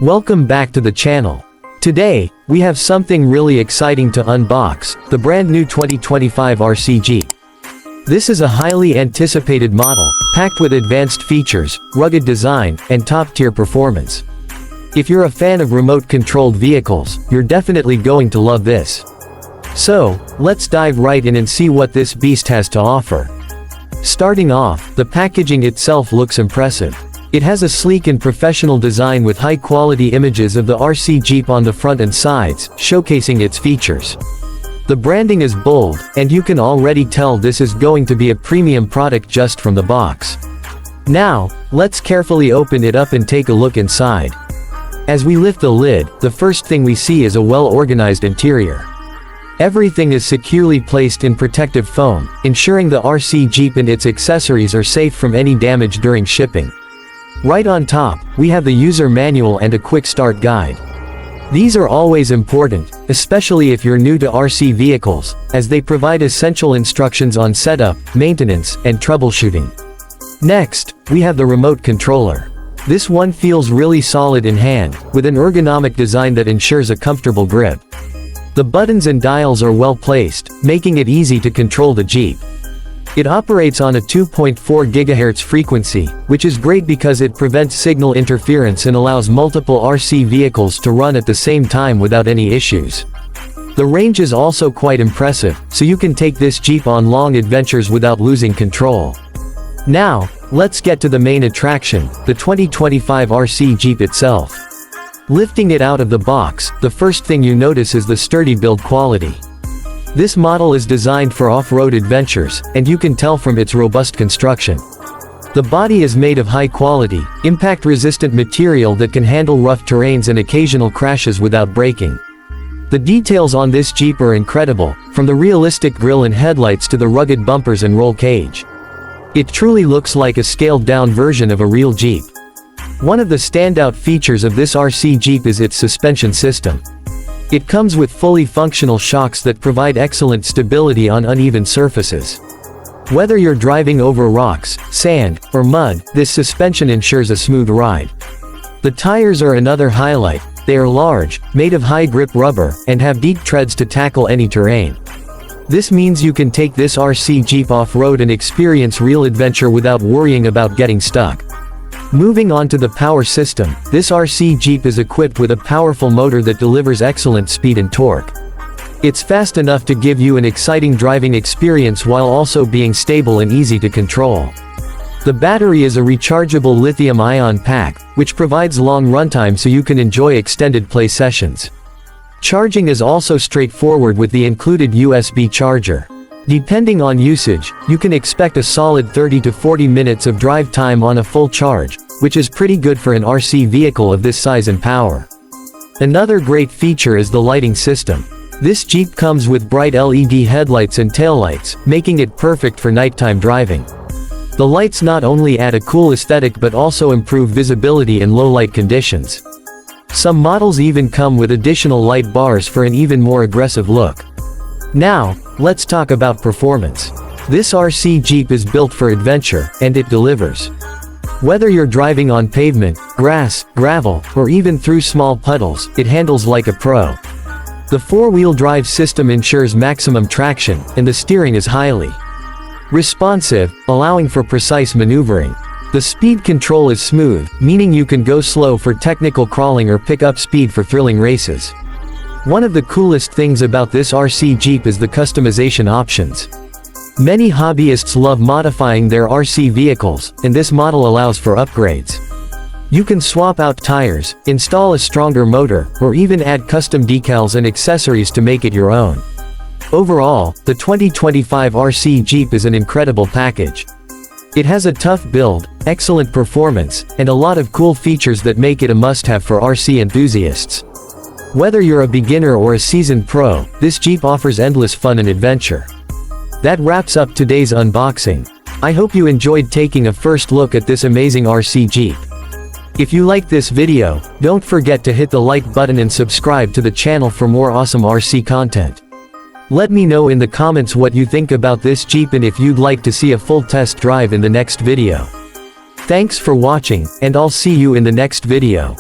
Welcome back to the channel. Today, we have something really exciting to unbox, the brand new 2025 RC Jeep. This is a highly anticipated model, packed with advanced features, rugged design, and top-tier performance. If you're a fan of remote-controlled vehicles, you're definitely going to love this. So, let's dive right in and see what this beast has to offer. Starting off, the packaging itself looks impressive. It has a sleek and professional design with high-quality images of the RC Jeep on the front and sides, showcasing its features. The branding is bold, and you can already tell this is going to be a premium product just from the box. Now, let's carefully open it up and take a look inside. As we lift the lid, the first thing we see is a well-organized interior. Everything is securely placed in protective foam, ensuring the RC Jeep and its accessories are safe from any damage during shipping. Right on top, we have the user manual and a quick start guide. These are always important, especially if you're new to RC vehicles, as they provide essential instructions on setup, maintenance, and troubleshooting. Next, we have the remote controller. This one feels really solid in hand, with an ergonomic design that ensures a comfortable grip. The buttons and dials are well placed, making it easy to control the Jeep. It operates on a 2.4 GHz frequency, which is great because it prevents signal interference and allows multiple RC vehicles to run at the same time without any issues. The range is also quite impressive, so you can take this Jeep on long adventures without losing control. Now, let's get to the main attraction, the 2025 RC Jeep itself. Lifting it out of the box, the first thing you notice is the sturdy build quality. This model is designed for off-road adventures, and you can tell from its robust construction. The body is made of high-quality, impact-resistant material that can handle rough terrains and occasional crashes without breaking. The details on this Jeep are incredible, from the realistic grille and headlights to the rugged bumpers and roll cage. It truly looks like a scaled-down version of a real Jeep. One of the standout features of this RC Jeep is its suspension system. It comes with fully functional shocks that provide excellent stability on uneven surfaces. Whether you're driving over rocks, sand, or mud, this suspension ensures a smooth ride. The tires are another highlight. They are large, made of high-grip rubber, and have deep treads to tackle any terrain. This means you can take this RC Jeep off-road and experience real adventure without worrying about getting stuck. Moving on to the power system, this RC Jeep is equipped with a powerful motor that delivers excellent speed and torque. It's fast enough to give you an exciting driving experience while also being stable and easy to control. The battery is a rechargeable lithium-ion pack, which provides long runtime so you can enjoy extended play sessions. Charging is also straightforward with the included USB charger. Depending on usage, you can expect a solid 30 to 40 minutes of drive time on a full charge, which is pretty good for an RC vehicle of this size and power. Another great feature is the lighting system. This Jeep comes with bright LED headlights and taillights, making it perfect for nighttime driving. The lights not only add a cool aesthetic but also improve visibility in low-light conditions. Some models even come with additional light bars for an even more aggressive look. Now, let's talk about performance. This RC Jeep is built for adventure, and it delivers. Whether you're driving on pavement, grass, gravel, or even through small puddles, it handles like a pro. The four-wheel drive system ensures maximum traction, and the steering is highly responsive, allowing for precise maneuvering. The speed control is smooth, meaning you can go slow for technical crawling or pick up speed for thrilling races. One of the coolest things about this RC Jeep is the customization options. Many hobbyists love modifying their RC vehicles, and this model allows for upgrades. You can swap out tires, install a stronger motor, or even add custom decals and accessories to make it your own. Overall, the 2025 RC Jeep is an incredible package. It has a tough build, excellent performance, and a lot of cool features that make it a must-have for RC enthusiasts. Whether you're a beginner or a seasoned pro, this Jeep offers endless fun and adventure. That wraps up today's unboxing. I hope you enjoyed taking a first look at this amazing RC Jeep. If you liked this video, don't forget to hit the like button and subscribe to the channel for more awesome RC content. Let me know in the comments what you think about this Jeep and if you'd like to see a full test drive in the next video. Thanks for watching, and I'll see you in the next video.